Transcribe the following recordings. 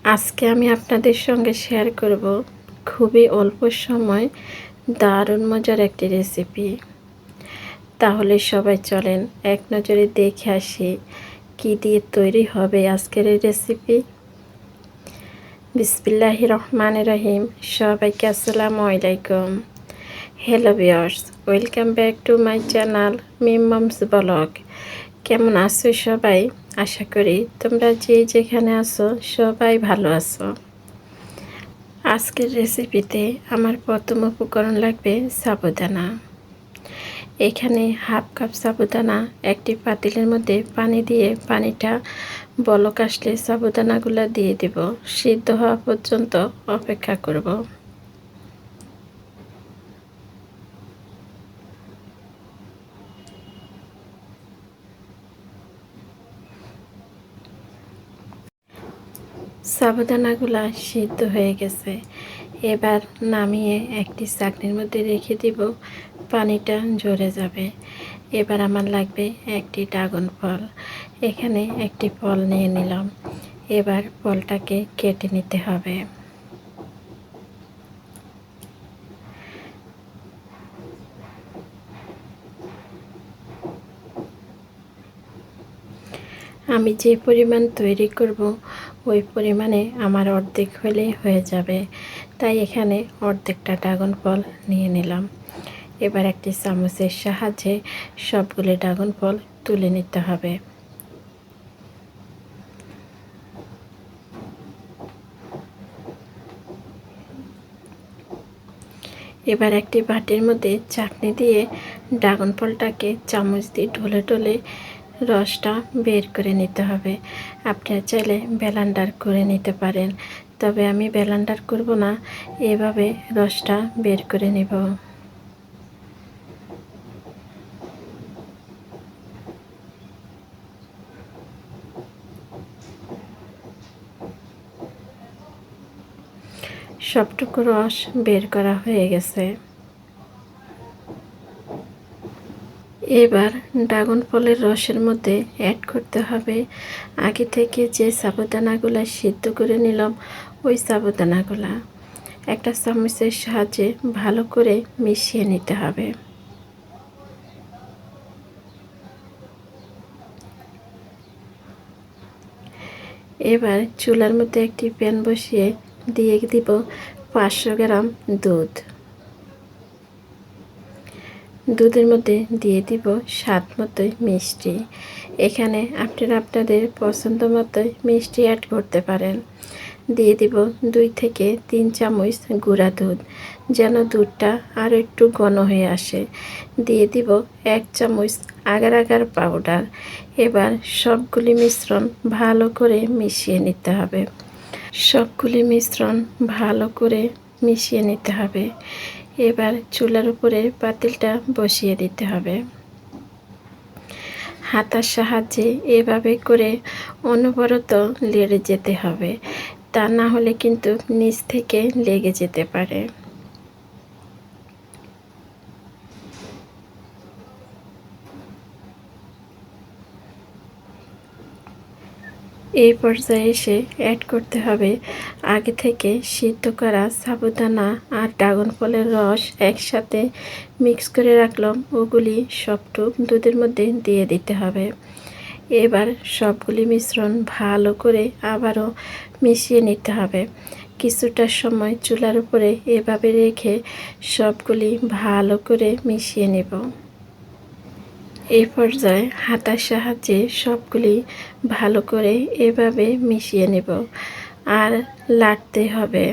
আজকে আমি আপনাদের সঙ্গে শেয়ার করব খুবই অল্প সময় দারুণ মজার একটি রেসিপি। তাহলে সবাই চলেন এক নজরে দেখে আসি কী দিয়ে তৈরি হবে আজকের এই রেসিপি। বিসমিল্লাহির রহমানির রহিম। সবাইকে আসসালামু আলাইকুম। Hello viewers, welcome back to my channel মিমমস ব্লগ। কেমন আছো সবাই? আশা করি তোমরা যে যেখানে আছো সবাই ভালো আছো। আজকের রেসিপিতে আমার প্রথম উপকরণ লাগবে সাবুদানা। এখানে হাফ কাপ সাবুদানা একটি পাতিলের মধ্যে পানি দিয়ে পানিটা বলক আসলে সাবুদানাগুলো দিয়ে দেব। সিদ্ধ হওয়া পর্যন্ত অপেক্ষা করব। সাবুদানাগুলা সিদ্ধ হয়ে গেছে। এবার নামিয়ে একটি চাকনির মধ্যে রেখে দিব, পানিটা ঝরে যাবে। এবার আমার লাগবে একটি ড্রাগন ফল। এখানে একটি ফল নিয়ে নিলাম। এবার ফলটাকে কেটে নিতে হবে। আমি যে পরিমাণ তৈরি করব ওই পরিমাণে আমার অর্ধেক হলেই হয়ে যাবে, তাই এখানে অর্ধেকটা ড্রাগন ফল নিয়ে নিলাম। এবার একটি চামচের সাহায্যে সবগুলো ড্রাগন ফল তুলে নিতে হবে। এবার একটি বাটির মধ্যে চাটনি দিয়ে ড্রাগন ফলটাকে চামচ দিয়ে ঢলে ঢলে রসটা বের করে নিতে হবে। আপনারা চাইলে ব্লেন্ডার করে নিতে পারেন, তবে আমি ব্লেন্ডার করব না, এভাবে রসটা বের করে নেব। সবটুকু রস বের করা হয়ে গেছে। এবার ড্রাগন ফলের রসের মধ্যে অ্যাড করতে হবে আগে থেকে যে সাবুদানাগুলো সিদ্ধ করে নিলাম ওই সাবুদানাগুলা একটা চামচের সাহায্যে ভালো করে মিশিয়ে নিতে হবে। এবার চুলার মধ্যে একটি প্যান বসিয়ে দিয়ে দিব 500 গ্রাম দুধ। দুধের মধ্যে দিয়ে দিব স্বাদ মতোই মিষ্টি। এখানে আপনারা আপনাদের পছন্দ মতোই মিষ্টি অ্যাড করতে পারেন। দিয়ে দিব 2 থেকে 3 চামচ গুঁড়া দুধ, যেন দুধটা আর একটু ঘন হয়ে আসে। দিয়ে দিব 1 চামচ আগার আগার পাউডার। এবার সবগুলি মিশ্রণ ভালো করে মিশিয়ে নিতে হবে। সবগুলি মিশ্রণ ভালো করে মিশিয়ে নিতে হবে। এবার চুলার উপরে পাতিলটা বসিয়ে দিতে হবে। হাতার সাহায্যে এভাবে করে অনবরত নেড়ে যেতে হবে, তা না হলে কিন্তু নিচ থেকে লেগে যেতে পারে। এই পর্যায়ে এসে অ্যাড করতে হবে আগে থেকে সিদ্ধ করা সাবুদানা আর ড্রাগন ফলের রস একসাথে মিক্স করে রাখলাম, ওগুলি সবটুক দুধের মধ্যে দিয়ে দিতে হবে। এবার সবগুলি মিশ্রণ ভালো করে আবারও মিশিয়ে নিতে হবে। কিছুটা সময় চুলার উপরে এভাবে রেখে সবগুলি ভালো করে মিশিয়ে নেব। এই পর্যায়ে হাতার সাহায্যে সবগুলি ভালো করে এভাবে মিশিয়ে নেব আর লাড়তে হবে।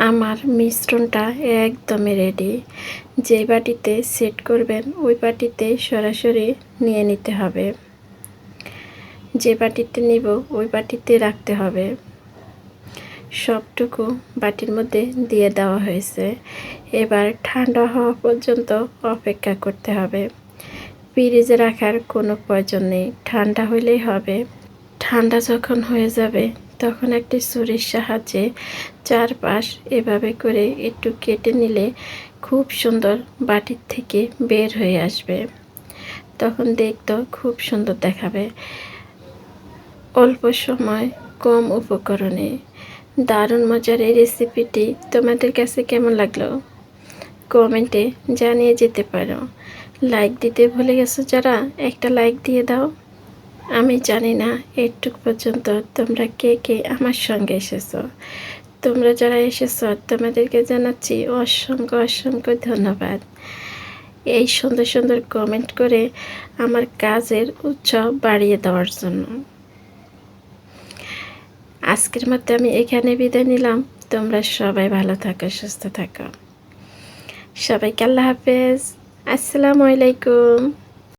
আমার মিশ্রণটা একদমই রেডি। যে বাটিতে সেট করবেন ওই বাটিতে সরাসরি নিয়ে নিতে হবে। যে বাটিতে নিব ওই বাটিতে রাখতে হবে। সবটুকু বাটির মধ্যে দিয়ে দেওয়া হয়েছে। এবার ঠান্ডা হওয়া পর্যন্ত অপেক্ষা করতে হবে। ফ্রিজে রাখার কোনো প্রয়োজন নেই, ঠান্ডা হলেই হবে। ঠান্ডা যখন হয়ে যাবে তখন একটি ছুরির সাহায্যে চারপাশ এভাবে করে একটু কেটে নিলে খুব সুন্দর বাটির থেকে বের হয়ে আসবে। তখন দেখতেও খুব সুন্দর দেখাবে। অল্প সময় কম উপকরণে দারুণ মজার এই রেসিপিটি তোমাদের কাছে কেমন লাগলো কমেন্টে জানিয়ে যেতে পারো। লাইক দিতে ভুলে গেছো যারা, একটা লাইক দিয়ে দাও। আমি জানি না এটুক পর্যন্ত তোমরা কে কে আমার সঙ্গে এসেছো। তোমরা যারা এসেছো তোমাদেরকে জানাচ্ছি অসংখ্য অসংখ্য ধন্যবাদ। এই সুন্দর সুন্দর কমেন্ট করে আমার কাজের উৎসাহ বাড়িয়ে দেওয়ার জন্য। আজকের মতো আমি এখানে বিদায় নিলাম। তোমরা সবাই ভালো থাকো, সুস্থ থাকো। সবাইকে আল্লাহ হাফেজ। আসসালামু আলাইকুম।